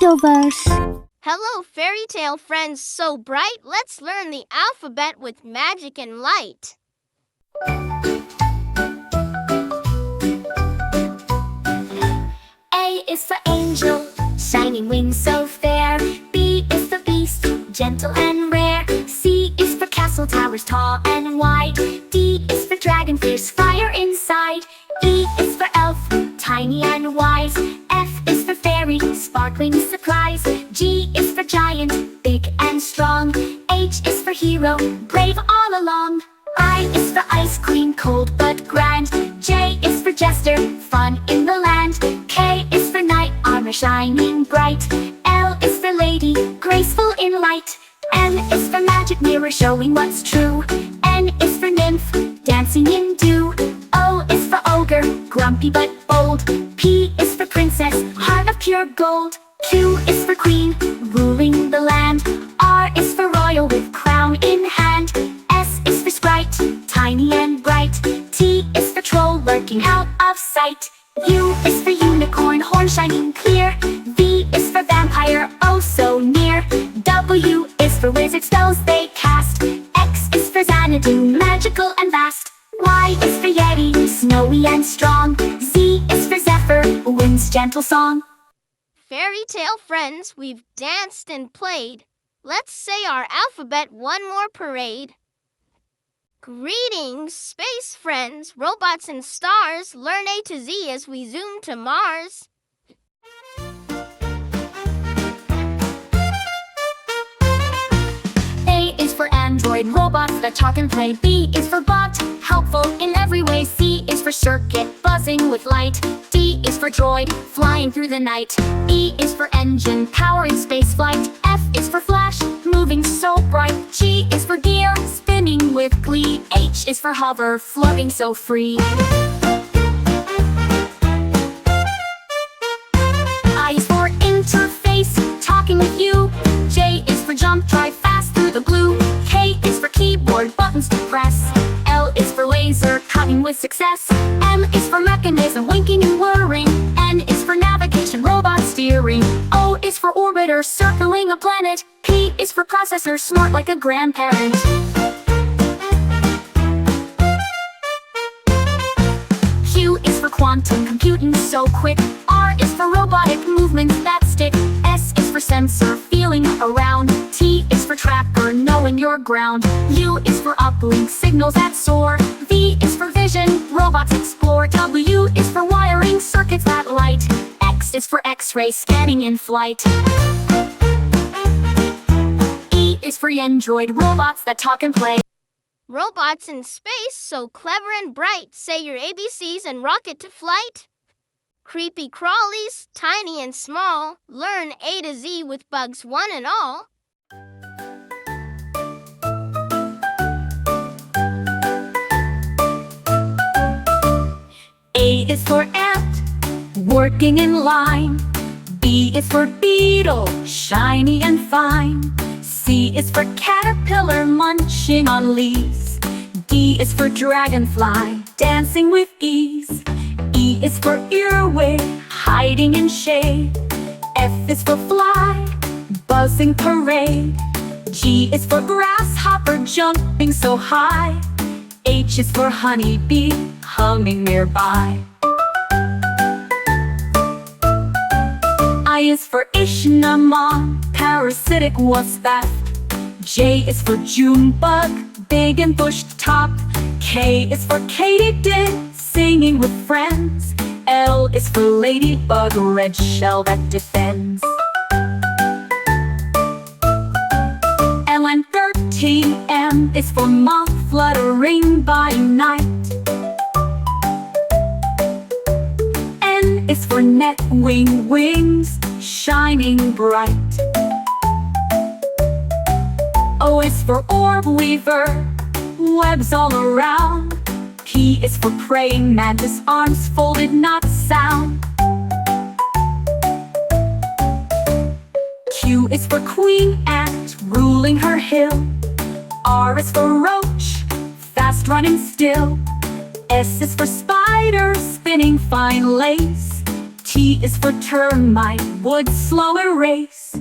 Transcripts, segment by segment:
Toddlers. Hello, fairy tale friends so bright. Let's learn the alphabet with magic and light. A is for angel, shining wings so fair. B is for beast, gentle and rare. C is for castle, towers tall and wide. D is for dragon, fierce fire inside. E is for elf, tiny and wise. F is for fairy, sparkling surprise. G is for giant, big and strong. H is for hero, brave all along. I is for ice queen, cold but grand. J is for jester, fun in the land. K is for knight, armor shining bright. L is for lady, graceful in light. M is for magic mirror, showing what's true. N is for nymph, dancing in dew. O is for ogre, grumpy but bold. P is for princess, heart of pure gold. Q is for queen, ruling the land. R is for royal, with crown in hand. S is for sprite, tiny and bright. T is for troll, lurking out of sight. U is for unicorn, horn shining clear. V is for vampire, oh so near. W is for wizard, spells they cast. X is for Xanadu, magical and vast. Y is for yeti, snowy and strong. Z is for zephyr, wind's gentle song. Fairy tale friends, we've danced and played. Let's say our alphabet one more parade. Greetings, space friends, robots and stars. Learn A to Z as we zoom to Mars. A is for android, robots that talk and play. B is for bot, helpful in every way. C is for circuit, buzzing with light. D is for droid, flying through the night. E is for engine, powering space flight. F is for flash, moving so bright. G is for gear, spinning with glee. H is for hover, floating so free. I is for interface, talking with you. J is for jump, drive fast through the blue. K is for keyboard, buttons to press. L is for laser, cutting with success. M is for mechanism, winking and whirring. N is for navigation, robot steering. O is for orbiter, circling a planet. P is for processor, smart like a grandparent. Q is for quantum computing so quick. R is for robotic movements that stick. S is for sensor, feeling around. T is for tracker, knowing your ground. U is for uplink, signals that soar. V is for vision, robots explore. W is for wiring, circuits that light. X is for X-ray, scanning in flight. E is for android, robots that talk and play. Robots in space, so clever and bright. Say your ABCs and rocket to flight. Creepy crawlies, tiny and small. Learn A to Z with bugs one and all. A is for ant, working in line. B is for beetle, shiny and fine. C is for caterpillar, munching on leaves. D is for dragonfly, dancing with ease. E is for earwig, hiding in shade. F is for fly, buzzing parade. G is for grasshopper, jumping so high. H is for honeybee, humming nearby. I is for Ishnamon, parasitic wasp that. J is for June bug, big and bushed top. K is for katydid, singing with friends. L is for ladybug, red shell that defends. L and 13, M is for moth, fluttering by night. N is for net, wings, shining bright. O is for orb weaver, webs all around. P is for praying mantis, arms folded, not sound. Q is for queen ant, ruling her hill. R is for roach, fast running still. S is for spider, spinning fine lace. T is for termite, wood slow erase.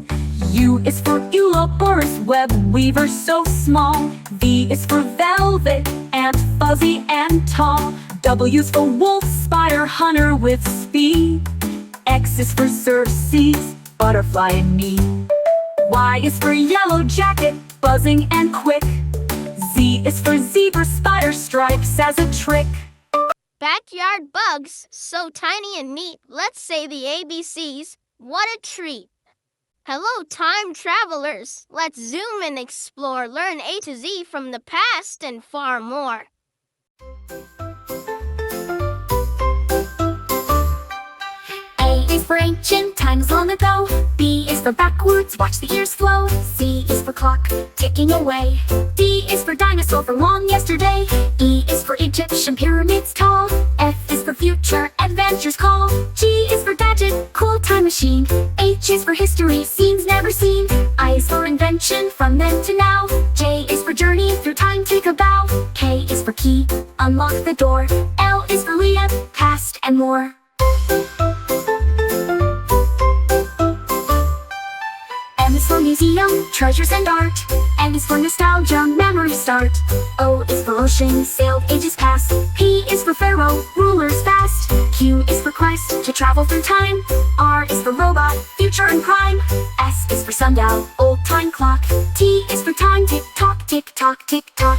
U is for Ouroboros, web weaver so small. V is for velvet, ant fuzzy and tall. W is for wolf, spider hunter with speed. X is for Xerxes, butterfly and me. Y is for yellow jacket, buzzing and quick. Z is for zebra, spider stripes as a trick. Backyard bugs, so tiny and neat. Let's say the ABCs. What a treat! Hello, time travelers. Let's zoom and explore. Learn A to Z from the past and far more. A is for ancient, times long ago. B is for backwards, watch the years flow. C is for clock, ticking away. D is for dinosaur, from long yesterday. E is for Egyptian pyramids tall. F is for future, adventures call. G is for gadget, cool time machine. H is for history, scenes never seen. I is for invention, from then to now. J is for journey, through time take a bow. K is for key, unlock the door. L is for Leah, past and more. M is for museum, treasures and art. N is for nostalgia, memory start. O is for ocean, sailed ages past. P is for pharaoh, rulers fast. Q is for Christ, to travel through time. R is for robot, future and crime. S is for sundial, old time clock. T is for time, tick tock, tick tock, tick tock.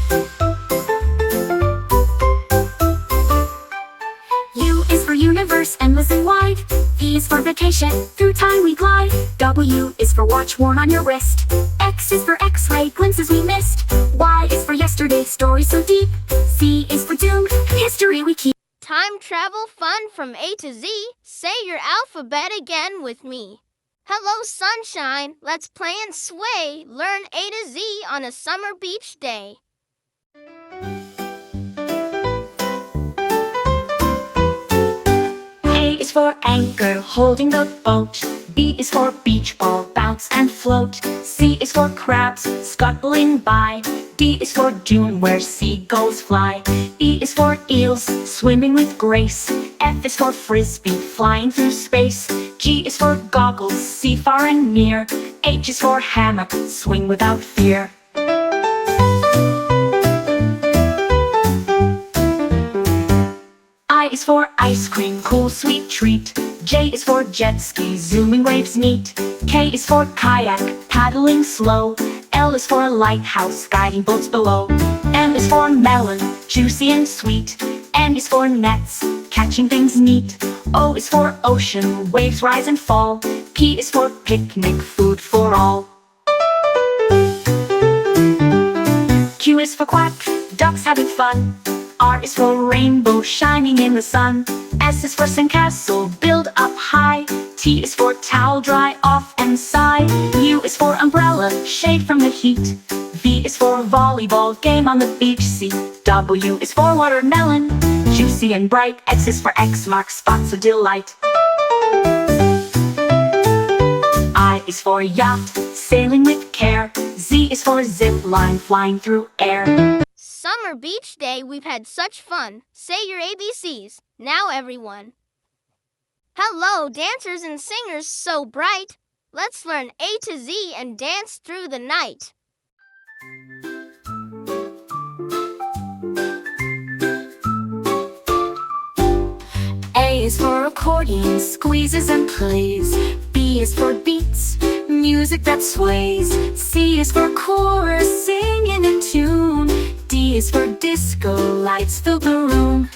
U is for universe, endless and wide. V is for vacation, through time we glide. W is for watch worn on your wrist. X is for X-ray, glimpses we missed. Y is for yesterday, story so deep. Z is for doom, history we keep. Time travel fun from A to Z. Say your alphabet again with me. Hello, sunshine. Let's play and sway. Learn A to Z on a summer beach day. A is for anchor, holding the boat. B is for beach ball, bounce and float. C is for crabs, scuttling by. D is for dune, where seagulls fly. E is for eels, swimming with grace. F is for frisbee, flying through space. G is for goggles, see far and near. H is for hammock, swing without fear. I is for ice cream, cool sweet treat. J is for jet ski, zooming waves neat. K is for kayak, paddling slow. L is for lighthouse, guiding boats below. M is for melon, juicy and sweet. N is for nets, catching things neat. O is for ocean, waves rise and fall. P is for picnic, food for all. Q is for quack, ducks having fun. R is for rainbow, shining in the sun. S is for sandcastle, build up high. T is for towel, dry off and sigh. U is for umbrella, shade from the heat. V is for volleyball, game on the beach. C, W is for watermelon, juicy and bright. X is for X marks spots of delight. I is for yacht, sailing with care. Z is for zip line, flying through air. Summer beach day, we've had such fun. Say your ABCs. Now everyone. Hello, dancers and singers so bright. Let's learn A to Z and dance through the night. A is for accordion, squeezes and plays. B is for beats, music that sways. C is for chorus, singing in tune. D is for disco, lights fill the room.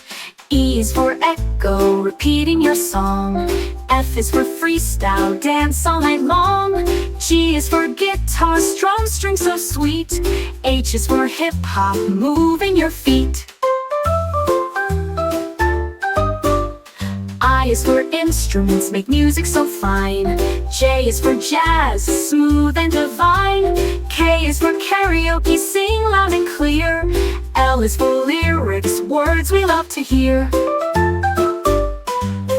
E is for echo, repeating your song. F is for freestyle, dance all night long. G is for guitar, strum string so sweet. H is for hip-hop, moving your feet. I is for instruments, make music so fine. J is for jazz, smooth and divine. K is for karaoke, sing loud and clear. L is for lyrics, words we love to hear.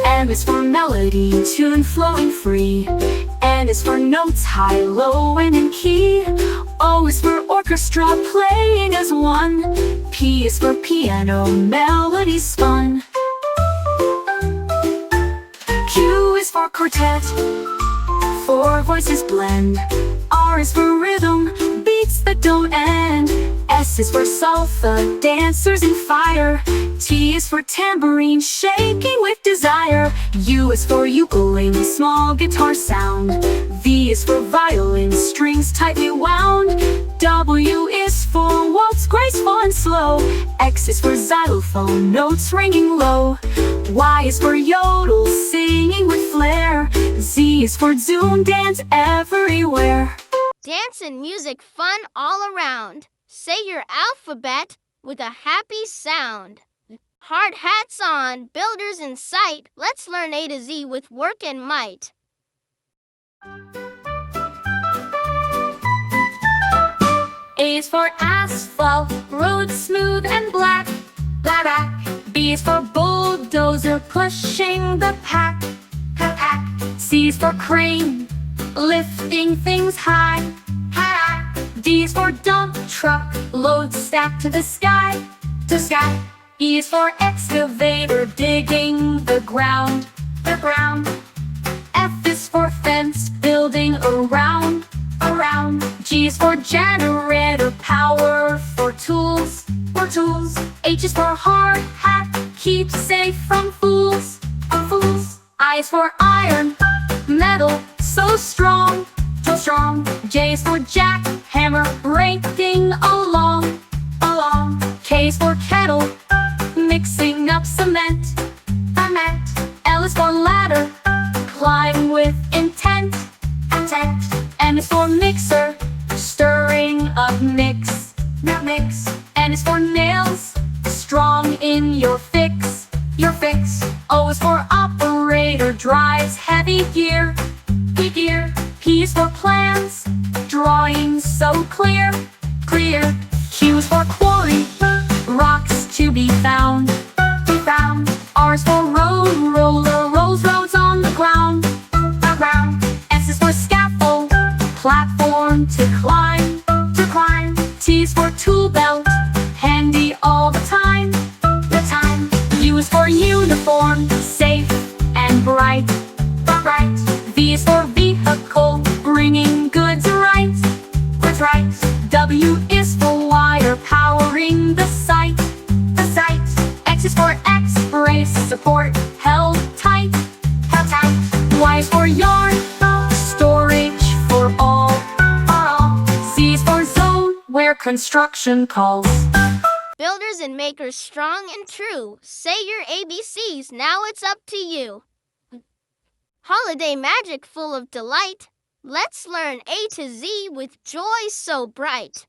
M is for melody, tune flowing free. N is for notes, high, low, and in key. O is for orchestra, playing as one. P is for piano, melody melodies fun. Q is for quartet, four voices blend. R is for rhythm, beats that don't end. S is for salsa, dancers in fire. T is for tambourine, shaking with desire. U is for ukulele, small guitar sound. V is for violin, strings tightly wound. W is for waltz, graceful and slow. X is for xylophone, notes ringing low. Y is for yodel, singing with flair. Z is for zoom, dance everywhere. Dance and music fun all around. Say your alphabet with a happy sound. Hard hats on, builders in sight. Let's learn A to Z with work and might. A is for asphalt, road smooth and black. Black. B is for bulldozer, pushing the pack. C is for crane, lifting things high. D is for dump truck, load stacked to the sky. E is for excavator, digging the ground. F is for fence, building around. G is for generator, power for tools. H is for hard hat, keep safe from fools. I is for iron, metal, so strong. J is for jack, hammer, breaking along. K is for kettle, mixing up cement. L is for ladder, climb with intent. M is for mixer, stirring up mix. N is for nails, strong in your fix. O is for operator, drives heavy gear. P is for plans, drawings so clear. Q is for quarry, rocks to be found. R is for road, roller, rolls roads on the ground. S is for scaffold, platform to climb. T is for tool belt, handy all the time. U is for uniform, safe and bright. V is for vehicle, bringing goods right. W is for wire, powering the site. X is for X-brace, support held tight. Y is for yarn, storage for all. Z is for zone, where construction calls. Builders and makers strong and true. Say your ABCs, now it's up to you. Holiday magic full of delight. Let's learn A to Z with joy so bright.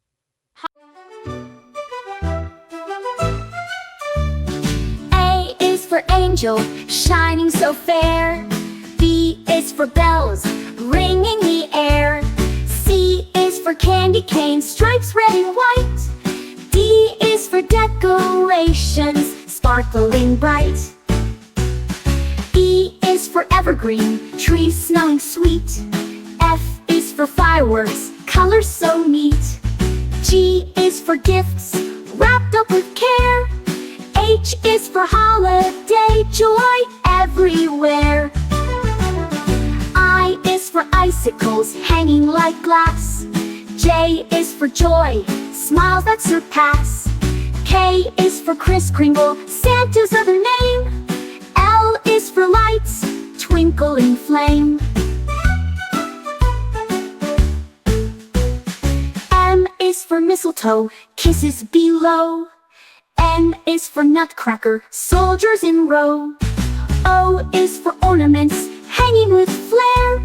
A is for angel, shining so fair. B is for bells, ringing the air. C is for candy cane, stripes red and white. D is for decorations, sparkling bright. E is for evergreen, trees smelling sweet. F is for fireworks, colors so neat. G is for gifts, wrapped up with care. H is for holiday, joy everywhere. I is for icicles, hanging like glass. J is for joy, smiles that surpass. K is for Kris Kringle, Santa's other name. L is for lights, twinkling flame. M is for mistletoe, kisses below. N is for nutcracker, soldiers in row. O is for ornaments, hanging with flair.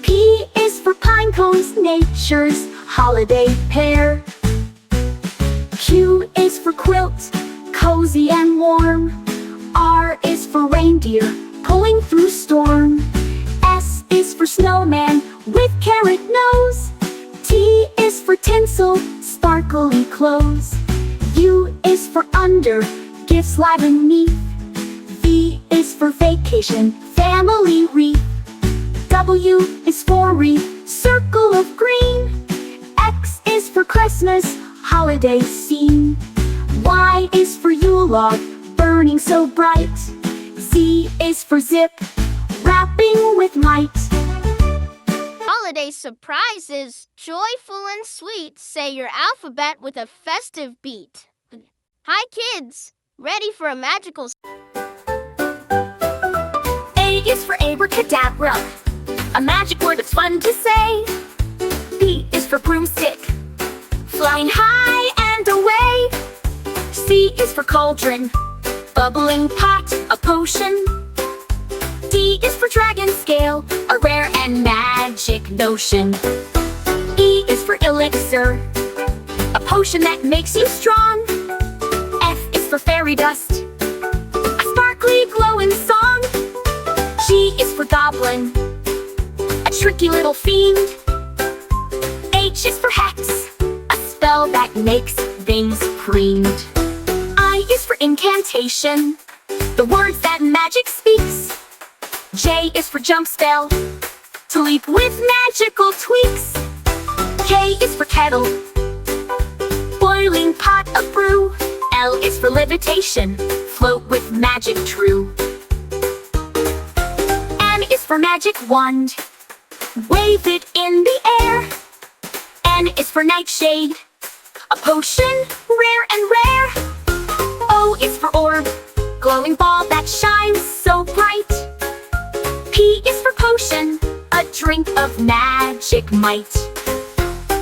P is for pine cones, nature's holiday pair. Q is for quilt, cozy and warm. R is for reindeer, pulling through storm. S is for snowman, with carrot nose. T is for tinsel, sparkly clothes. U is for under, gifts live and neat. V is for vacation, family wreath. W is for wreath, circle of green. X is for Christmas, holiday scene. Y is for Yule log, burning so bright. Z is for zip, wrapping with might. Holiday surprises, joyful and sweet. Say your alphabet with a festive beat. Hi kids, ready for a magical... A is for abracadabra, a magic word that's fun to say. B is for broomstick, flying high and away. C is for cauldron, bubbling pot, a potion. D is for dragon scale, a rare and magic notion. E is for elixir, a potion that makes you strong. F is for fairy dust, a sparkly glowing song. G is for goblin, a tricky little fiend. H is for hex, a spell that makes things preened. I is for incantation, the words that magic speaks. J is for jump spell, to leap with magical tweaks. K is for kettle, boiling pot of brew. L is for levitation, float with magic true. M is for magic wand, wave it in the air. N is for nightshade, a potion rare and rare. O is for orb, glowing ball that shines so bright. P is for potion, a drink of magic might.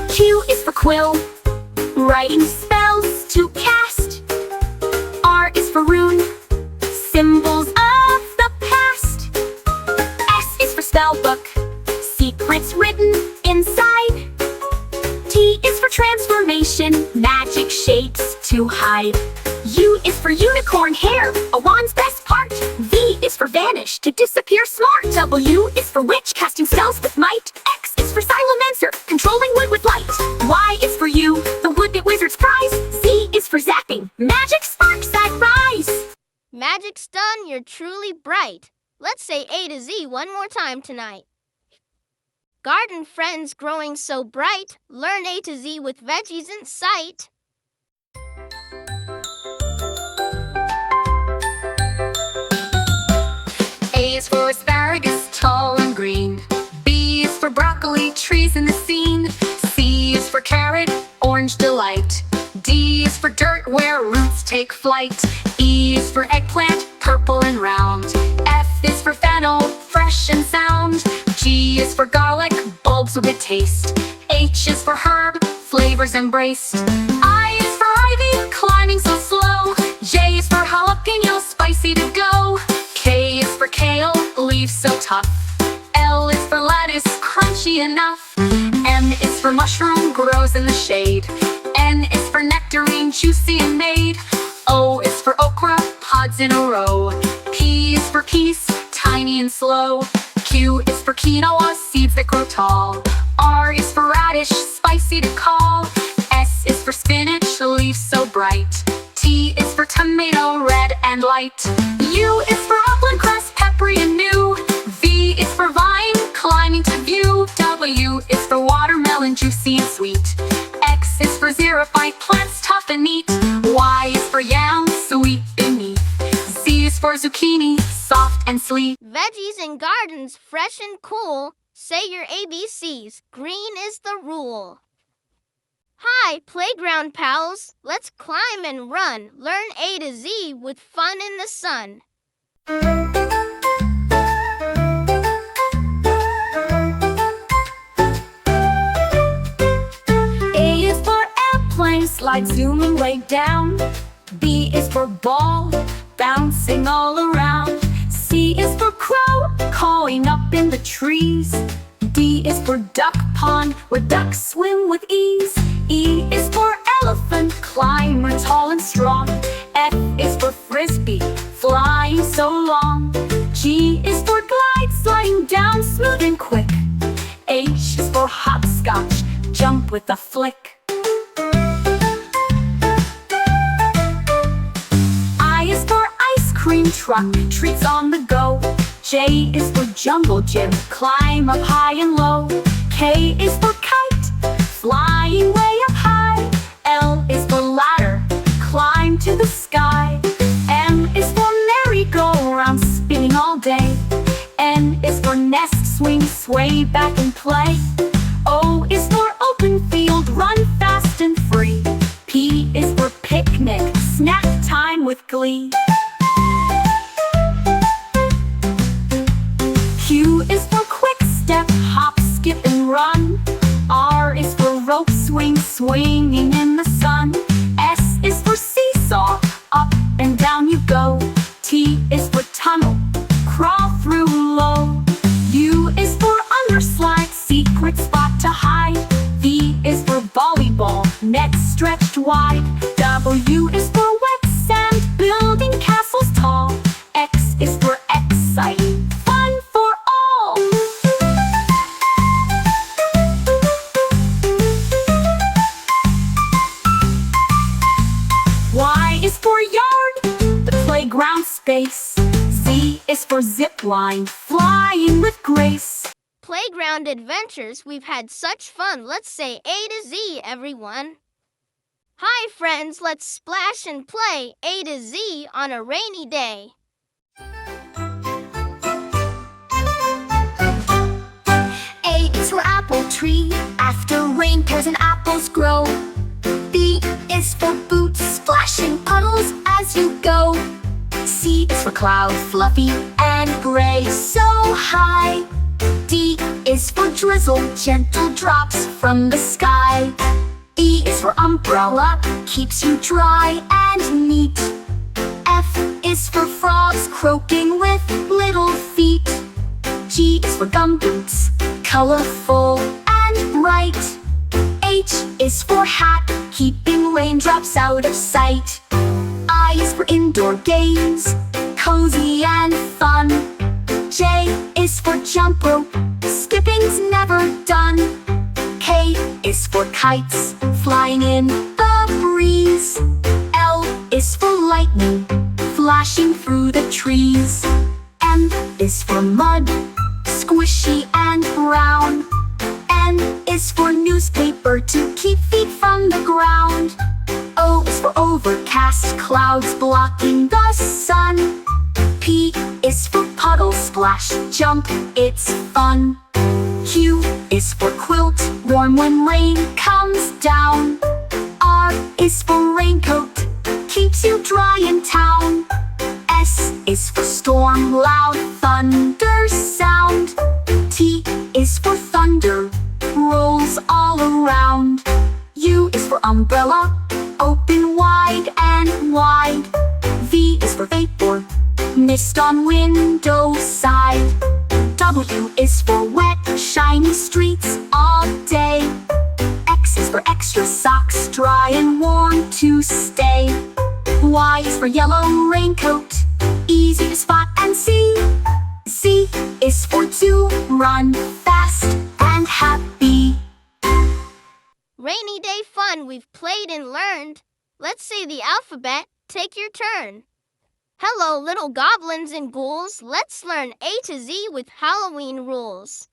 Q is for quill, writing spells to cast. R is for rune, symbols of the past. S is for spellbook, secrets written inside. T is for transformation, magic shapes to hide. U is for unicorn hair, a wand's best part. V is for vanish, to disappear smart. W is for witch, casting spells with might. X is for silencer, controlling wood with light. Y is for you, the wood that wizards prize. Z is for zapping, magic sparks that rise. Magic's done, you're truly bright. Let's say A to Z one more time tonight. Garden friends growing so bright, learn A to Z with veggies in sight. A is for asparagus, tall and green. B is for broccoli, trees in the scene. C is for carrot, orange delight. D is for dirt, where roots take flight. E is for eggplant, purple and round. F is for fennel, fresh and sound. G is for garlic, bulbs with taste. H is for herb, flavors embraced. I is for ivy, climbing so slow. J is for jalapeno, spicy to go. K is for kale, leaves so tough. L is for lettuce, crunchy enough. M is for mushroom, grows in the shade. N is for nectarine, juicy and made. O is for okra, pods in a row. P is for peace, tiny and slow. Q is for quinoa, seeds that grow tall. R is for radish, spicy to call. S is for spinach, leaves so bright. T is for tomato, red and light. U is for upland cress, peppery and new. V is for vine, climbing to view. W is for watermelon, juicy and sweet. X is for xerophyte, plants tough and neat. Y is for yam, sweet beneath. Z is for zucchini, soft and sleek. Veggies in gardens, fresh and cool. Say your ABCs, green is the rule. Hi, playground pals. Let's climb and run. Learn A to Z with fun in the sun. A is for airplane, slide zooming way down. B is for ball, bouncing all around. C is for crow, cawing up in the trees. D is for duck pond, where ducks swim with ease. E is for elephant, climber tall and strong. F is for frisbee, flying so long. G is for glide, sliding down smooth and quick. H is for hopscotch, jump with a flick. I is for ice cream truck, treats on the go. J is for jungle gym, climb up high and low. K is for kite, flying way up high. L is for ladder, climb to the sky. M is for swing, sway back and play. O is for open field, run fast and free. P is for picnic, snack time with glee. Q is for quick step, hop, skip and run. R is for rope swing, swinging in the sun. S is for seesaw, up and down you go. T is for tunnel, crawl through low. U is for underslide, secret spot to hide. V is for volleyball, net stretched wide. W is for wet sand, building castles tall. X is for exciting, fun for all. Y is for yard, the playground space. Z is for zip line, flying with grace. Playground adventures, we've had such fun. Let's say A to Z, everyone. Hi friends, let's splash and play A to Z on a rainy day. A is for apple tree, after rain pears and apples grow. B is for boots, splashing puddles as you go. C is for cloud, fluffy and gray, so high. D is for drizzle, gentle drops from the sky. E is for umbrella, keeps you dry and neat. F is for frogs, croaking with little feet. G is for gumboots, colorful and bright. H is for hat, keeping raindrops out of sight. I is for indoor games, cozy and fun. J is for jump rope, skipping's never done. K is for kites, flying in the breeze. L is for lightning, flashing through the trees. M is for mud, squishy and brown. N is for newspaper, to keep feet from the ground. O is for overcast, clouds blocking the sun. P is for puddle, splash, jump, it's fun. Q is for quilt, warm when rain comes down. R is for raincoat, keeps you dry in town. S is for storm, loud thunder sound. T is for thunder, rolls all around. U is for umbrella, open wide and wide. V is for vapor, mist on window side. W is for wet, shiny streets all day. X is for extra socks, dry and warm to stay. Y is for yellow raincoat, easy to spot and see. Z is for to run fast and happy. Rainy day fun, we've played and learned. Let's say the alphabet, take your turn. Hello, little goblins and ghouls. Let's learn A to Z with Halloween rules.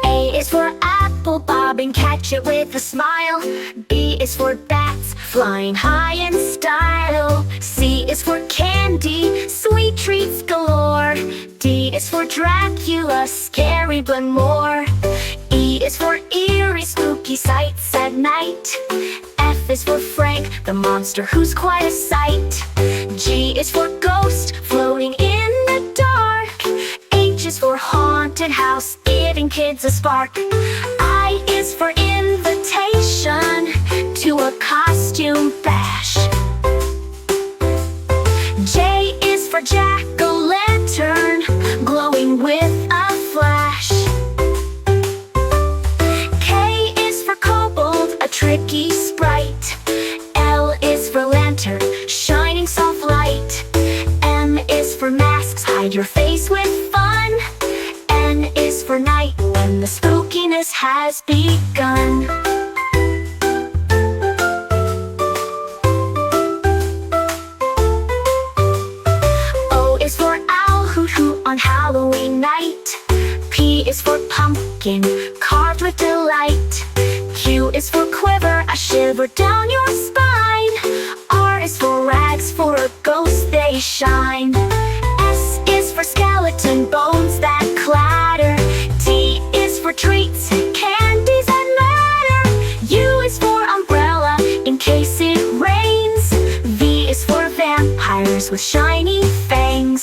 A is for apple, bob and catch it with a smile. B is for bats, flying high in style. C is for candy, sweet treats galore. D is for Dracula, scary but more. E is for eerie, spooky sights at night. F is for Frank, the monster who's quite a sight. G is for ghost, floating in the dark. H is for haunted house, giving kids a spark. I is for invitation to a costume bash. J is for jack-o'-lantern, glowing with a flash. K is for kobold, a tricky sprite. L is for lantern, shining soft light. M is for masks, hide your face with fun. N is for night, when the spookiness has begun. O is for owl, hoot hoot on Halloween night. P is for pumpkin, carved with delight. Q is for quiver, a shiver down your spine. is for rags, for a ghost they shine. S is for skeleton bones that clatter. T is for treats, candies and matter. U is for umbrella in case it rains. V is for vampires with shiny fangs.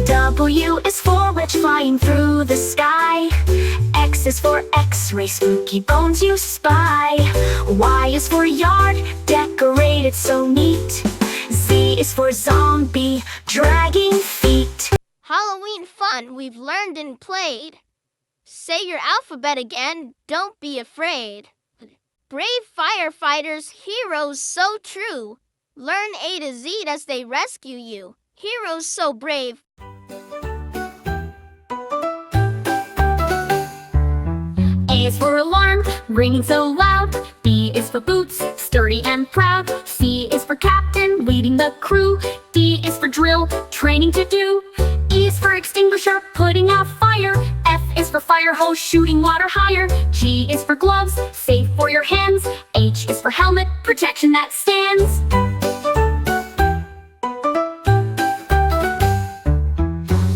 W is for witch flying through the sky. X is for X-ray, spooky bones you spy. Y is for yard, decorated so neat. Z is for zombie, dragging feet. Halloween fun we've learned and played. Say your alphabet again, don't be afraid. Brave firefighters, heroes so true. Learn A to Z as they rescue you. Heroes so brave. A is for alarm, ringing so loud. B is for boots, sturdy and proud. C is for captain, leading the crew. D is for drill, training to do. E is for extinguisher, putting out fire. F is for fire hose, shooting water higher. G is for gloves, safe for your hands. H is for helmet, protection that stands.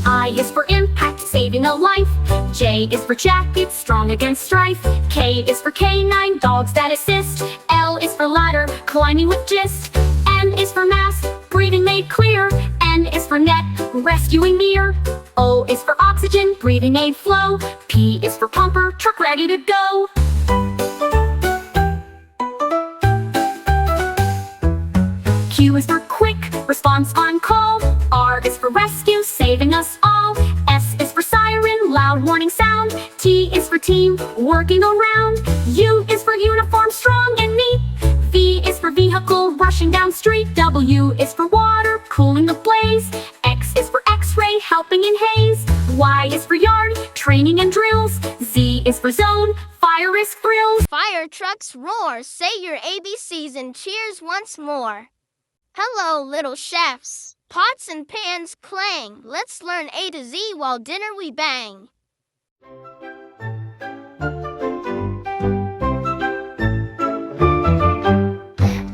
I is for impact, saving a life. J is for jacket, strong against strife. K is for canine, dogs that assist. L is for ladder, climbing with gist. N is for mask, breathing made clear. N is for net, rescuing near. O is for oxygen, breathing aid flow. P is for pumper, truck ready to go. Q is for quick, response on call. R is for rescue, saving us all. S is for siren, loud warning sound. T is for team, working around. U is for uniform, strong and neat. V is for vehicle, rushing down street. W is for water, cooling the blaze. X is for X-ray, helping in haze. Y is for yard, training and drills. Z is for zone, fire risk thrills. Fire trucks roar, say your ABCs and cheers once more. Hello, little chefs. Pots and pans clang. Let's learn A to Z while dinner we bang.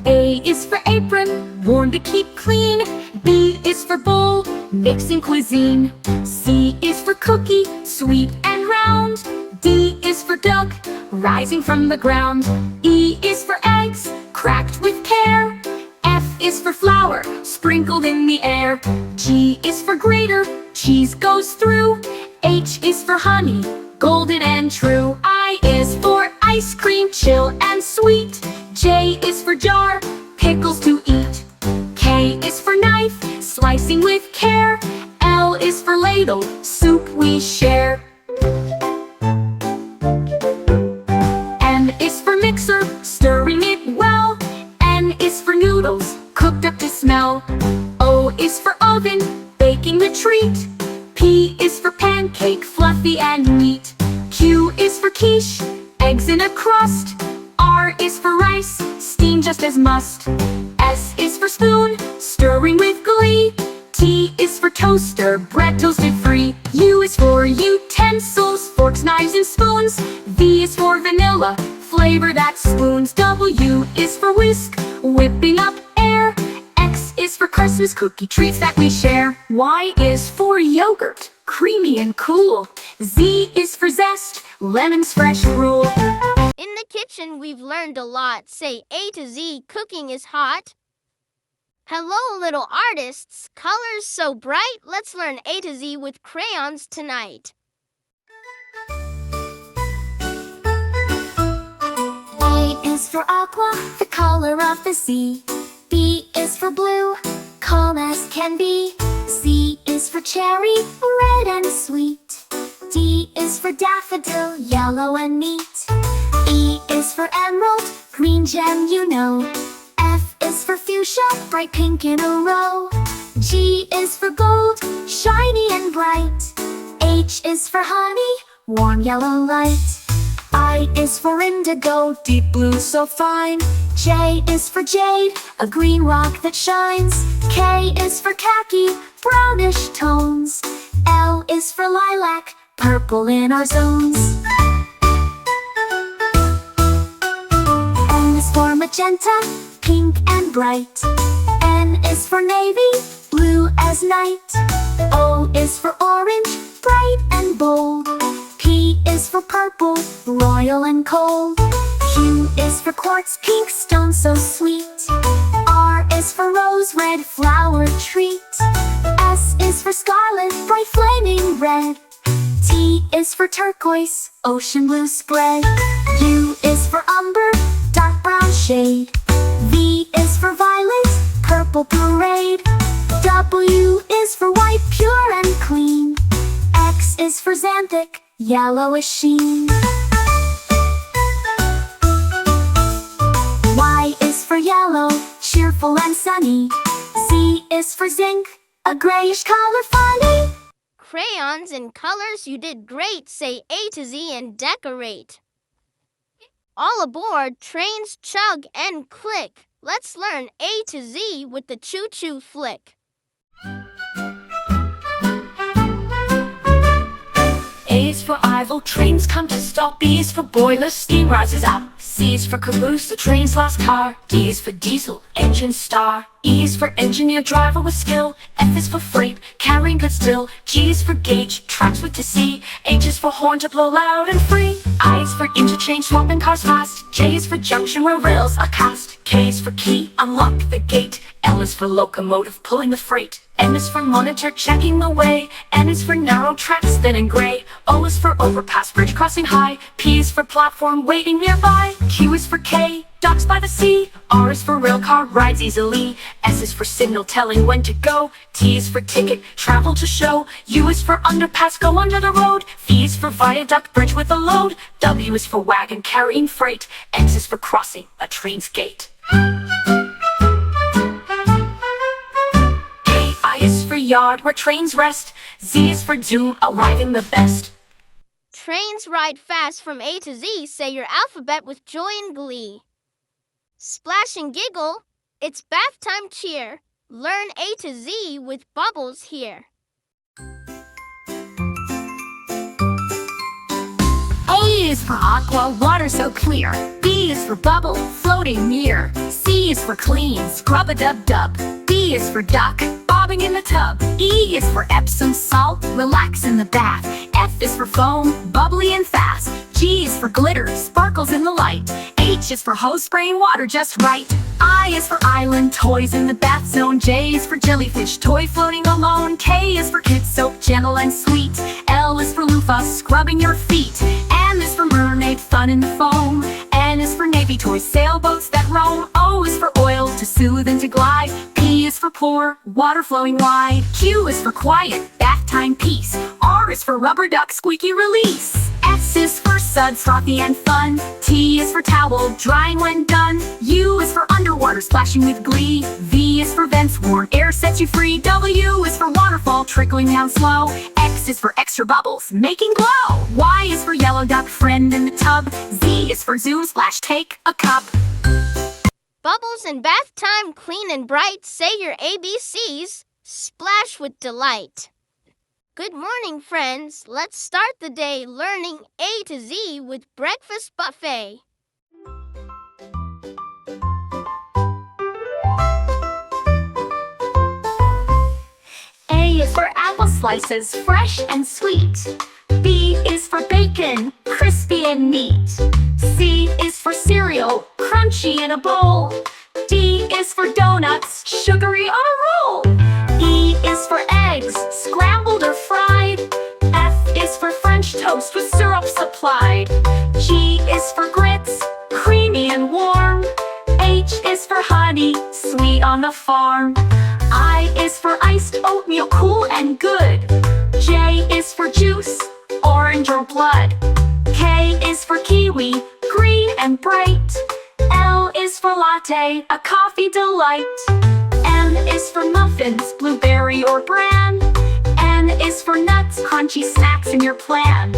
A is for apron, worn to keep clean. B is for bowl, mixing cuisine. C is for cookie, sweet and round. D is for duck, rising from the ground. E is for eggs, cracked with care. F is for flour, sprinkled in the air. G is for grater, cheese goes through. H is for honey, golden and true. I is for ice cream, chill and sweet. J is for jar, pickles to eat. K is for knife, slicing with care. L is for ladle, soup we share. M is for mixer, stirring it well. N is for noodles, cooked up to smell. O is for oven, baking the treat. P is for pancake, fluffy and neat. Q is for quiche, eggs in a crust. R is for rice, steamed just as must. S is for spoon, stirring with glee. T is for toaster, bread toasted free. U is for utensils, forks, knives, and spoons. V is for vanilla, flavor that spoons. W is for whisk, whipping up air. X is for Christmas cookie treats that we share. Y is for yogurt, creamy and cool. Z is for zest, lemons fresh rule. In the kitchen we've learned a lot. Say A to Z, cooking is hot. Hello, little artists. Colors so bright. Let's learn A to Z with crayons tonight. A is for aqua, the color of the sea. B is for blue, calm as can be. C is for cherry, red and sweet. D is for daffodil, yellow and neat. E is for emerald, green gem you know. F is for fuchsia, bright pink in a row. G is for gold, shiny and bright. H is for honey, warm yellow light. I is for indigo, deep blue so fine. J is for jade, a green rock that shines. K is for khaki, brownish tones. L is for lilac, purple in our zones. M is for magenta, pink and bright. is for navy, blue as night. O is for orange, bright and bold. P is for purple, royal and cold. Q is for quartz, pink stone so sweet. R is for rose, red flower treat. S is for scarlet, bright flaming red. T is for turquoise, ocean blue spread. U is for umber, dark brown shade. V is for violet, purple parade. W is for white, pure and clean. X is for xanthic, yellowish sheen. Y is for yellow, cheerful and sunny. Z is for zinc, a grayish color funny. Crayons and colors, you did great. Say A to Z and decorate. All aboard, trains chug and click. Let's learn A to Z with the choo-choo flick. A is for idle, trains come to stop. B is for boiler, steam rises up. C is for caboose, the train's last car. D is for diesel, engine star. E is for engineer, driver with skill. F is for freight, carrying goods still. G is for gauge, tracks with to see. H is for horn to blow loud and free. I is for interchange, swapping cars fast. J is for junction where rails are cast. K is for key, unlock the gate. L is for locomotive, pulling the freight. M is for monitor, checking the way. N is for narrow tracks, thin and gray. O is for overpass, bridge crossing high. P is for platform, waiting nearby. Q is for K, docks by the sea. R is for rail car, rides easily. S is for signal, telling when to go. T is for ticket, travel to show. U is for underpass, go under the road. V is for viaduct, bridge with a load. W is for wagon, carrying freight. X is for crossing, a train's gate. I is for yard, where trains rest. Z is for zoom, arriving the best. Trains ride fast from A to Z. Say your alphabet with joy and glee. Splash and giggle, it's bath time cheer. Learn A to Z with bubbles here. A is for aqua, water so clear. B is for bubble, floating near. C is for clean, scrub-a-dub-dub. D is for duck, bobbing in the tub. E is for Epsom salt, relax in the bath. F is for foam, bubbly and fast. G is for glitter, sparkles in the light. H is for hose, spraying water just right. I is for island, toys in the bath zone. J is for jellyfish, toy floating alone. K is for kid soap, gentle and sweet. L is for loofah, scrubbing your feet. M is for mermaid, fun in the foam. N is for navy toys, sailboats that roam. O is for oil, to soothe and to glide. P is for pour, water flowing wide. Q is for quiet, bath time peace. R is for rubber duck, squeaky release. S is for suds, frothy and fun. T is for towel, drying when done. U is for underwater, splashing with glee. V is for vents, warm air sets you free. W is for waterfall, trickling down slow. X is for extra bubbles, making glow. Y is for yellow duck, friend in the tub. Z is for zoom, splash, take a cup. Bubbles in bath time, clean and bright. Say your ABCs, splash with delight. Good morning, friends. Let's start the day learning A to Z with Breakfast Buffet. A is for apple slices, fresh and sweet. B is for bacon, crispy and neat. C is for cereal, crunchy in a bowl. D is for donuts, sugary on a roll. E is for eggs, scrambled or fried. F is for French toast with syrup supplied. G is for grits, creamy and warm. H is for honey, sweet on the farm. I is for iced oatmeal, cool and good. J is for juice, orange or blood. K is for kiwi, green and bright. L is for latte, a coffee delight. M is for muffins, blueberry or bran. N is for nuts, crunchy snacks in your plan.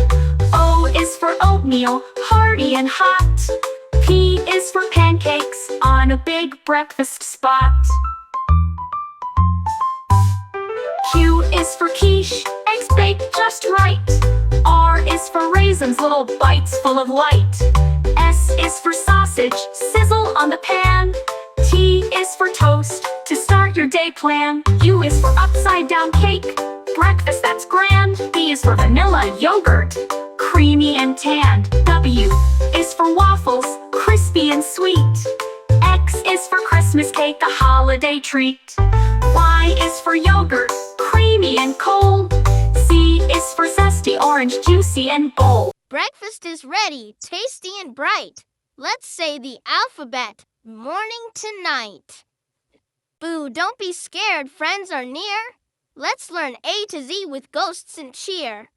O is for oatmeal, hearty and hot. P is for pancakes, on a big breakfast spot. Q is for quiche, eggs baked just right. R is for raisins, little bites full of light. S is for sausage, sizzle on the pan. T is for toast, to start your day holiday plan. U is for upside down cake, breakfast that's grand. B is for vanilla yogurt, creamy and tanned. W is for waffles, crispy and sweet. X is for Christmas cake, a holiday treat. Y is for yogurt, creamy and cold. Z is for zesty orange, juicy and bold. Breakfast is ready, tasty and bright. Let's say the alphabet, morning to night. Boo, don't be scared, friends are near. Let's learn A to Z with ghosts and cheer.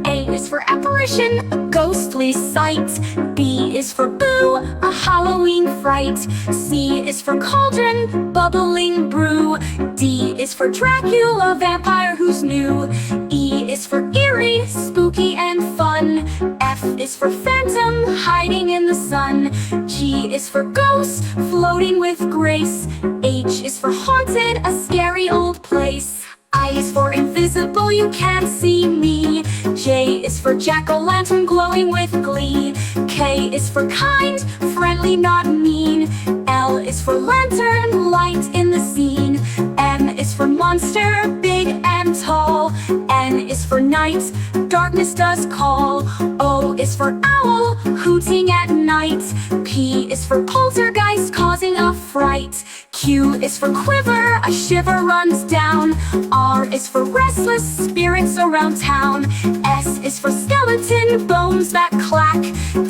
A is for apparition, a ghostly sight. B is for boo, a Halloween fright. C is for cauldron, bubbling brew. D is for Dracula, vampire who's new. E is for eerie, spooky and fun. F is for phantom, hiding in the sun. G is for ghost, floating with grace. H is for haunted, a scary old place. I is for invisible, you can't see me. J is for jack-o'-lantern, glowing with glee. K is for kind, friendly, not mean. L is for lantern, light in the scene. M is for monster, big and tall. N is for night, darkness does call. O is for owl, hooting at night. P is for poltergeist, causing a fright. Q is for quiver, a shiver runs down. R is for restless spirits around town. S is for skeleton, bones that clack.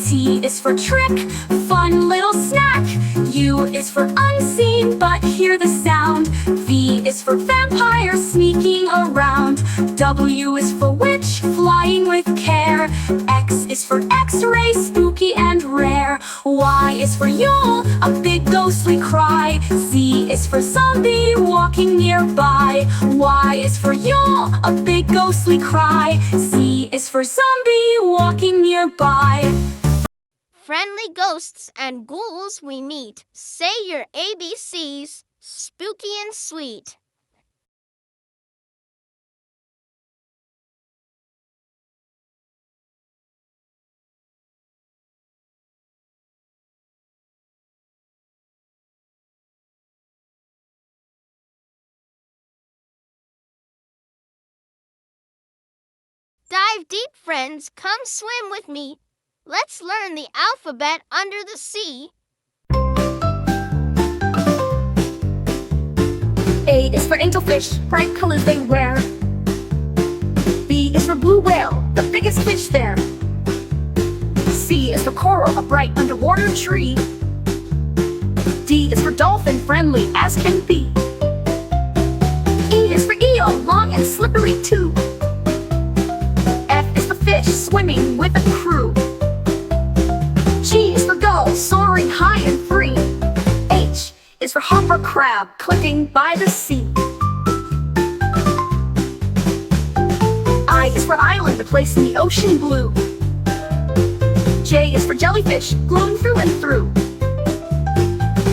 T is for trick, fun little snack. U is for unseen, but hear the sound. V is for vampire, sneaking around. W is for witch, flying with care. X is for x-ray, spooky and rare. Y is for Yule, a big ghostly cry. Z is for zombie, walking nearby. Y is for Yule, a big ghostly cry. Z is for zombie, walking nearby. Friendly ghosts and ghouls we meet. Say your ABCs, spooky and sweet. Dive deep, friends, come swim with me. Let's learn the alphabet under the sea. A is for angelfish, bright colors they wear. B is for blue whale, the biggest fish there. C is for coral, a bright underwater tree. D is for dolphin, friendly as can be. E is for eel, long and slippery too. F is for fish, swimming with a crew. G is for gull, soaring high and free. H is for hopper crab, clicking by the sea. I is for island, a place in the ocean blue. J is for jellyfish, glowing through and through.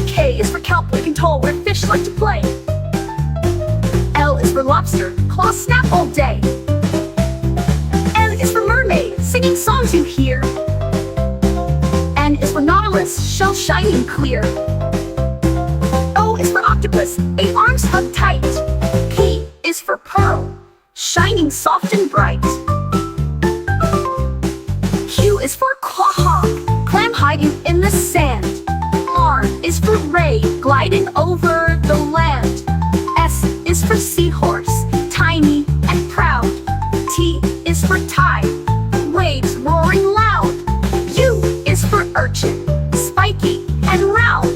K is for kelp, looking tall, where fish like to play. L is for lobster, claws snap all day. M is for mermaid, singing songs you hear. N is for nautilus, shell shining clear. O is for octopus, 8 arms hug tight. P is for pearl, shining soft and bright. Q is for quahog, clam hiding in the sand. R is for ray, gliding over the land. S is for seahorse, tiny and proud. T is for tide, waves roaring loud. U is for urchin, spiky and round.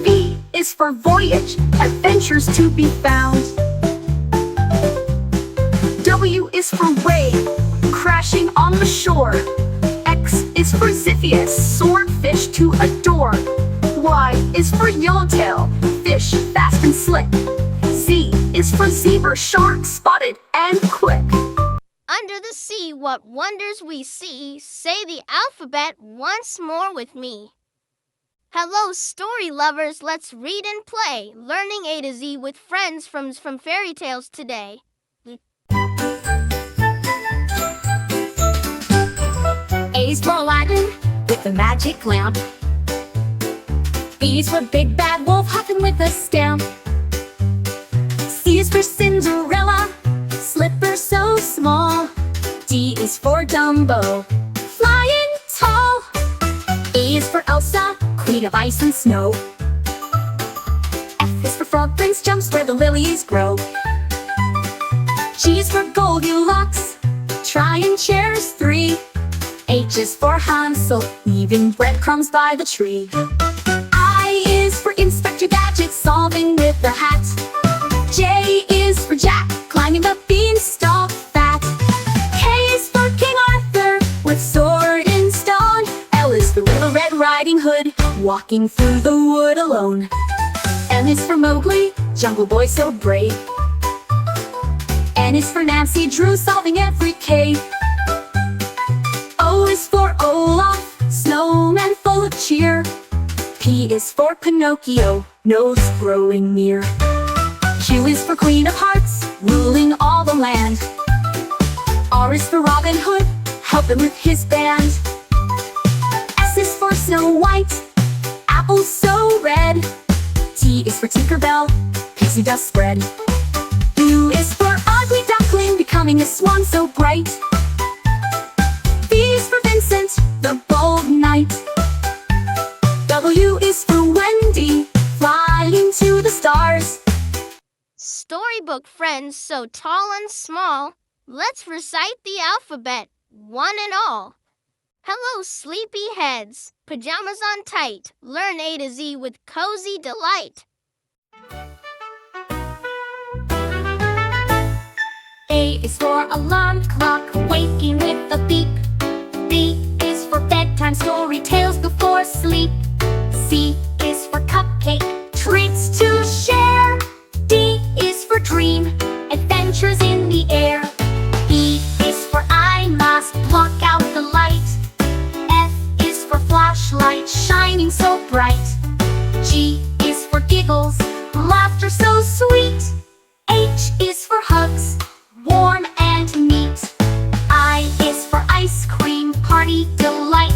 V is for voyage, adventures to be found. W is for wave, crashing on the shore. X is for Ziphius, swordfish to adore. Y is for yellowtail, fish fast and slick. Z is for zebra, shark spotted and quick. Under the sea, what wonders we see. Say the alphabet once more with me. Hello, story lovers, let's read and play. Learning A to Z with friends from fairy tales today. A is for Aladdin with the magic lamp. B is for big bad wolf hopping with a stamp. C is for Cinderella, slipper so small. D is for Dumbo, flying tall. E is for Elsa, queen of ice and snow. F is for Frog Prince, jumps where the lilies grow. G is for Goldilocks, trying chairs 3. H is for Hansel, leaving breadcrumbs by the tree. I is for Inspector Gadget, solving with the hat. J is for Jack, climbing the beanstalk fat. K is for King Arthur, with sword and stone. L is for Little Red Riding Hood, walking through the wood alone. M is for Mowgli, jungle boy so brave. N is for Nancy Drew, solving every cave. O is for Olaf, snowman full of cheer. P is for Pinocchio, nose growing near. Q is for Queen of Hearts, ruling all the land. R is for Robin Hood, helping with his band. S is for Snow White, apples so red. T is for Tinkerbell, pixie dust spread. U is for Ugly Duckling, becoming a swan so bright. V is for Vincent, the bold knight. W is for Wendy, flying to the stars. Storybook friends so tall and small, let's recite the alphabet, one and all. Hello, sleepy heads, pajamas on tight, learn A to Z with cozy delight. A is for alarm clock, waking with a beep. B is for bedtime story, tales before sleep. C is for cupcake, treats to share. D is for dream, adventures in the air. E is for I must block out the light. F is for flashlight, shining so bright. G is for giggles, laughter so sweet. H is for hugs, warm and neat. I is for ice cream, party delight.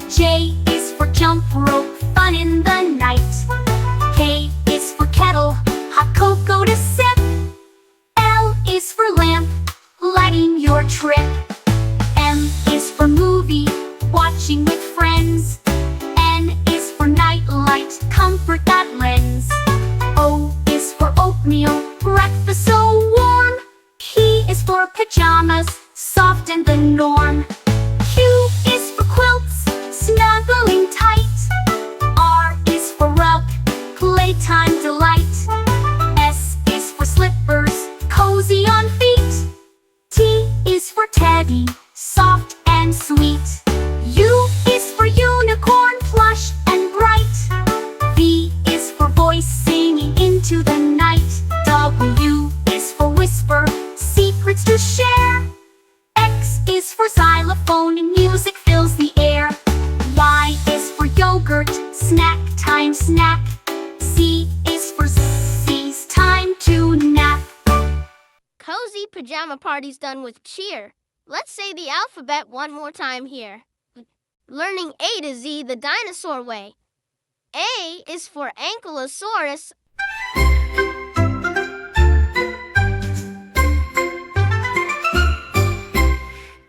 J is for jump rope, fun in the night. K is for kettle, hot cocoa to sip. L is for lamp, lighting your trip. M is for movie, watching with friends. N is for night light, comfort that lends. O is for oatmeal, breakfast so warm. P is for pajamas, soft and the norm. Q is for quilts, snuggling tight. R is for rug, playtime delight. S is for slippers, cozy on feet. T is for teddy, soft and sweet. U is for unicorn, plush and bright. V is for voice, singing into the night. W is for whisper, secrets to share. X is for xylophone, and music fills the air. Y is for yogurt, snack time snack. C is for C's, time to nap. Cozy pajama party's done with cheer. Let's say the alphabet one more time here. Learning A to Z the dinosaur way. A is for Ankylosaurus.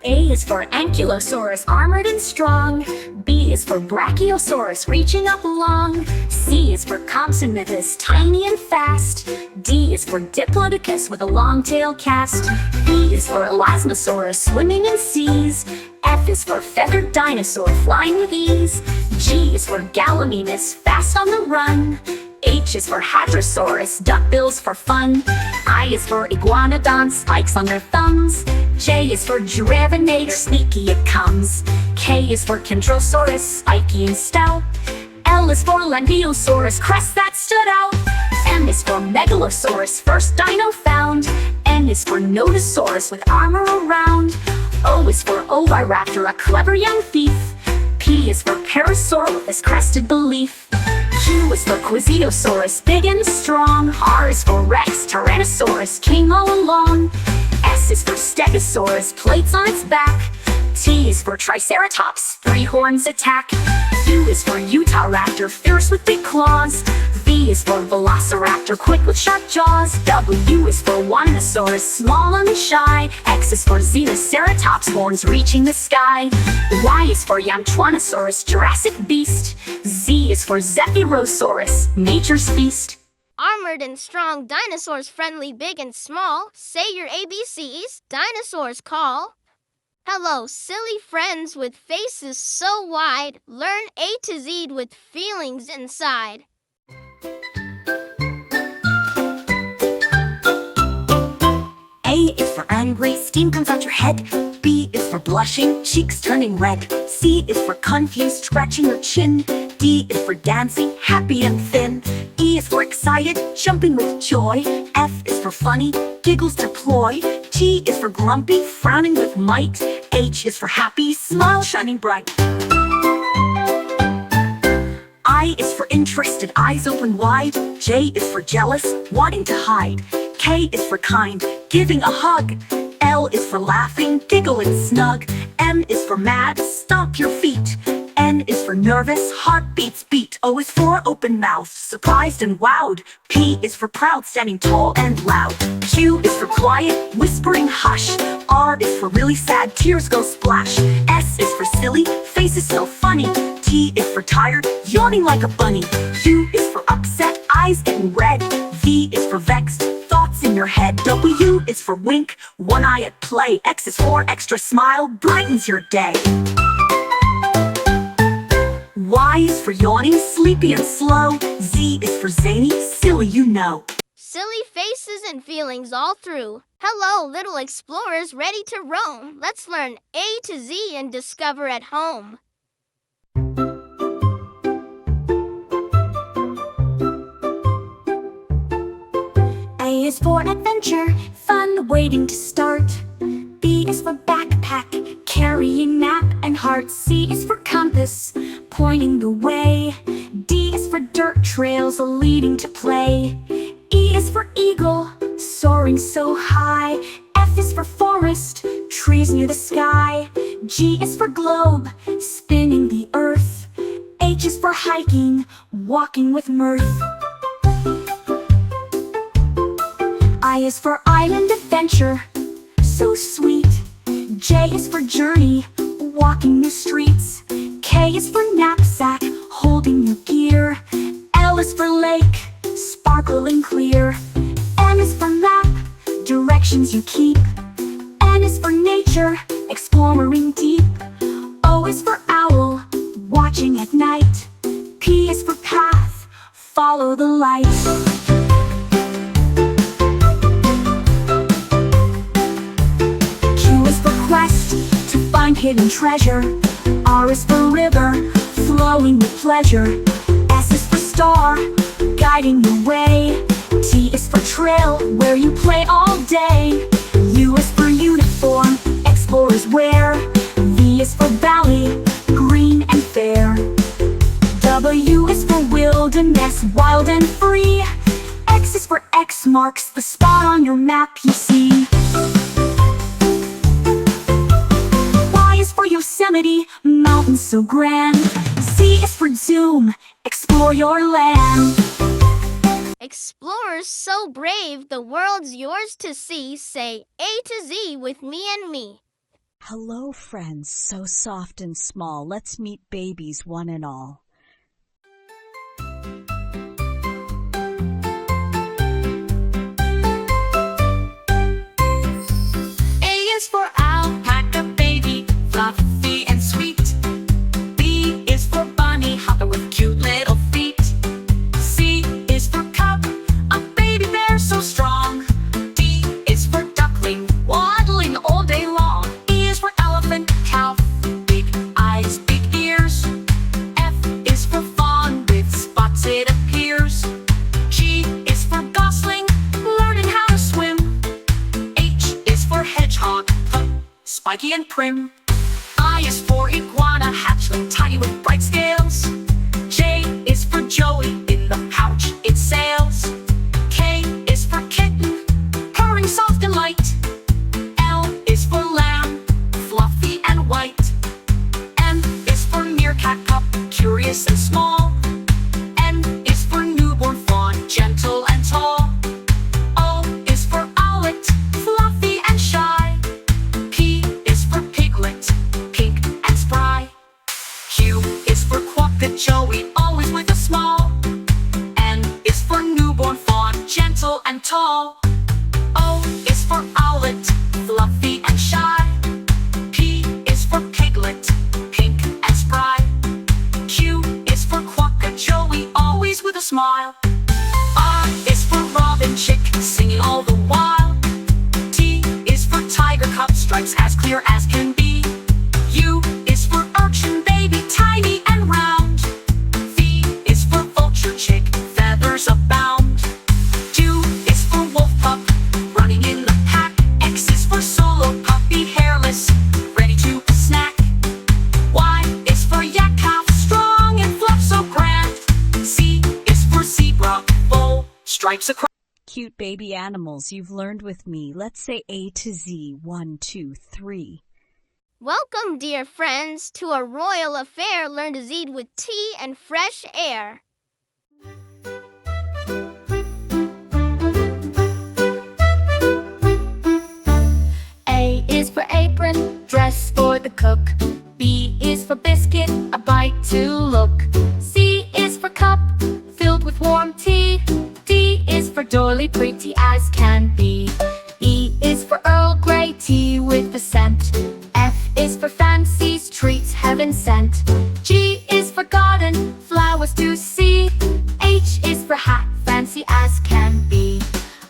A is for Ankylosaurus, armored and strong. B is for Brachiosaurus, reaching up long. C is for Compsognathus, tiny and fast. D is for Diplodocus, with a long tail cast. E is for Elasmosaurus, swimming in seas. F is for feathered dinosaur, flying with ease. G is for Gallimimus, fast on the run. H is for Hadrosaurus, duckbills for fun. I is for Iguanodon, spikes on their thumbs. J is for Giraffinator, sneaky it comes. K is for Chondrosaurus, spiky and stout. L is for Langiosaurus, crest that stood out. M is for Megalosaurus, first dino found. N is for Nodosaurus, with armor around. O is for Oviraptor, a clever young thief. P is for Parasaurolophus, crested belief. Q is for Quiziosaurus, big and strong. R is for Rex, Tyrannosaurus, king all along. S is for Stegosaurus, plates on its back. T is for Triceratops, 3 horns attack. U is for Utah raptor, fierce with big claws. V is for velociraptor, quick with sharp jaws. W is for Winosaurus, small and shy. X is for Xenoceratops, horns reaching the sky. Y is for Yamtwanosaurus, Jurassic beast. Z is for Zephyrosaurus, nature's feast. Armored and strong dinosaurs, friendly, big and small. Say your ABCs, dinosaurs call. Hello, silly friends with faces so wide. Learn A to Z with feelings inside. A is for angry, steam comes out your head. B is for blushing, cheeks turning red. C is for confused, scratching your chin. D is for dancing, happy and thin. E is for excited, jumping with joy. F is for funny, giggles deploy. G is for grumpy, frowning with might. H is for happy, smile shining bright. I is for interested, eyes open wide. J is for jealous, wanting to hide. K is for kind, giving a hug. L is for laughing, giggle and snug. M is for mad, stomp your feet. N is for nervous, heartbeats beat. O is for open mouth, surprised and wowed. P is for proud, standing tall and loud. Q is for quiet, whispering hush. R is for really sad, tears go splash. S is for silly, faces so funny. T is for tired, yawning like a bunny. U is for upset, eyes getting red. V is for vexed, thoughts in your head. W is for wink, one eye at play. X is for extra smile, brightens your day. Y is for yawning, sleepy and slow. Z is for zany, silly you know. Silly faces and feelings all through. Hello, little explorers ready to roam. Let's learn A to Z and discover at home. A is for adventure, fun waiting to start. B is for backpack, carrying map and heart. C is for compass, pointing the way. D is for dirt trails leading to play. E is for eagle, soaring so high. F is for forest, trees near the sky. G is for globe, spinning the earth. H is for hiking, walking with mirth. I is for island adventure, so sweet. J is for journey, walking the streets. K is for knapsack, holding your gear. L is for lake, sparkling clear. M is for map, directions you keep. N is for nature, exploring deep. O is for owl, watching at night. P is for path, follow the light. Quest to find hidden treasure. R is for river, flowing with pleasure. S is for star, guiding the way. T is for trail, where you play all day. U is for uniform, explorers wear. V is for valley, green and fair. W is for wilderness, wild and free. X is for X marks the spot on your map you see. For Yosemite, mountains so grand. Z is for zoom, explore your land. Explorers so brave, the world's yours to see. Say A to Z with me and me. Hello, friends, so soft and small. Let's meet babies one and all. A is for alpaca baby, fluffy and sweet. B is for bunny, hopping with cute little feet. C is for cub, a baby bear so strong. D is for duckling, waddling all day long. E is for elephant, cow, big eyes, big ears. F is for fawn, with spots it appears. G is for gosling, learning how to swim. H is for hedgehog, spiky and prim. I is for iguana, hatchling, tiny with bright scales. J is for joey, in the pouch it sails. K is for kitten, purring soft and light. L is for lamb, fluffy and white. M is for meerkat pup, curious Rabbit Joey, always with a smile. N is for newborn fawn, gentle and tall. O is for owlet, fluffy and shy. P is for piglet, pink and spry. Q is for quokka Joey, always with a smile. R is for robin chick, singing all the while. T is for tiger cub, stripes as clear as can be. U is for urchin baby, tiny and round. V is for vulture chick, feathers abound. Q is for wolf pup, running in the pack. X is for solo puppy, hairless, ready to snack. Y is for yak calf, strong and fluff so grand. Z is for zebra, bold, stripes across. Cute baby animals you've learned with me. Let's say A to Z. 1, 2, 3. Welcome, dear friends, to a royal affair. Learn to Z with tea and fresh air. A is for apron, dress for the cook. B is for biscuit, a bite to look. C is for cup, filled with warm tea. D is for doily, pretty as can be. E is for Earl Grey tea with the scent. F is for fancies, treats heaven sent. G is for garden, flowers to see. H is for hat, fancy as can be.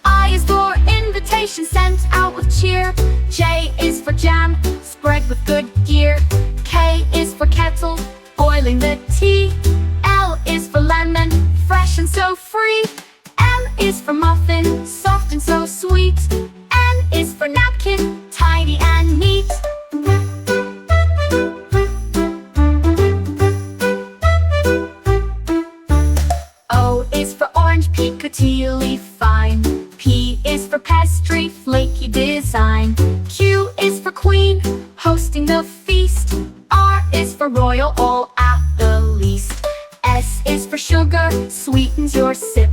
I is for invitation sent out with cheer. J is for jam, spread with good gear. K is for kettle, boiling the tea. L is for lemon, fresh and so free. M is for muffin, soft and so sweet. N is for napkin, tidy and neat. O is for orange, picotilly fine. P is for pastry, flaky design. Q is for queen, hosting the feast. R is for royal, all at the least. S is for sugar, sweetens your sip.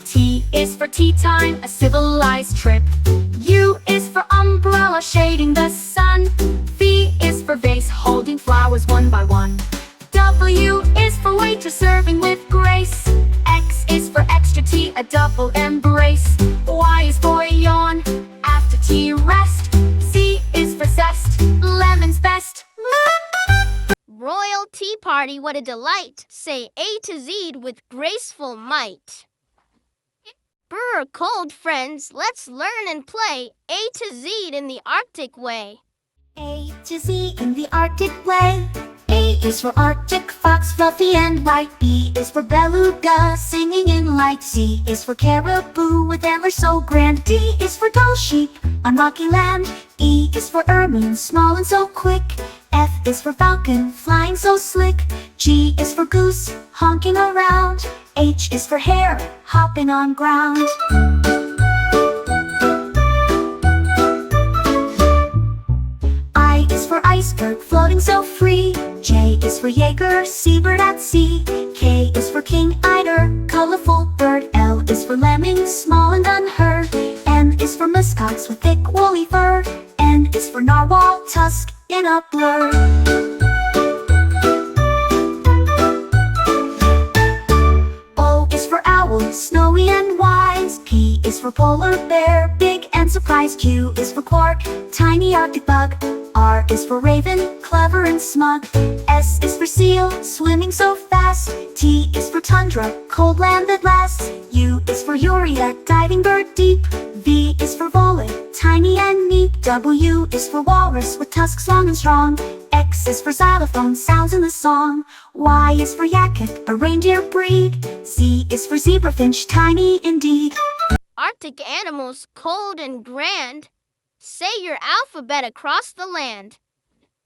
T is for tea time, a civilized trip. U is for umbrella, shading the sun. V is for vase, holding flowers one by one. W is for waitress, serving with grace. X is for extra tea, a double embrace. Y is for yawn, after tea rest. Z is for zest, lemon's best. Royal tea party, what a delight. Say A to Z with graceful might. Brr, cold friends, let's learn and play A to Z in the Arctic way. A to Z in the Arctic way. A is for Arctic fox, fluffy and white. B is for beluga, singing in light. C is for caribou with antlers so grand. D is for dull sheep on rocky land. E is for ermine, small and so quick. F is for falcon, flying so slick. G is for goose, honking around. H is for hare, hopping on ground. I is for iceberg, floating so free. J is for Jaeger, seabird at sea. K is for king eider, colorful bird. L is for lemming, small and unheard. M is for muskox with thick woolly fur. N is for narwhal, tusk in a blur. O is for owl, snowy and wise. P is for polar bear, big and surprised. Q is for quark, tiny Arctic bug. R is for raven, clever and smug. S is for seal, swimming so fast. T is for tundra, cold land that lasts. U is for urea, diving bird deep. V is for volet, tiny and neat. W is for walrus with tusks long and strong. X is for xylophone, sounds in the song. Y is for yakut, a reindeer breed. Z is for zebrafinch, tiny indeed. Arctic animals, cold and grand. Say your alphabet across the land.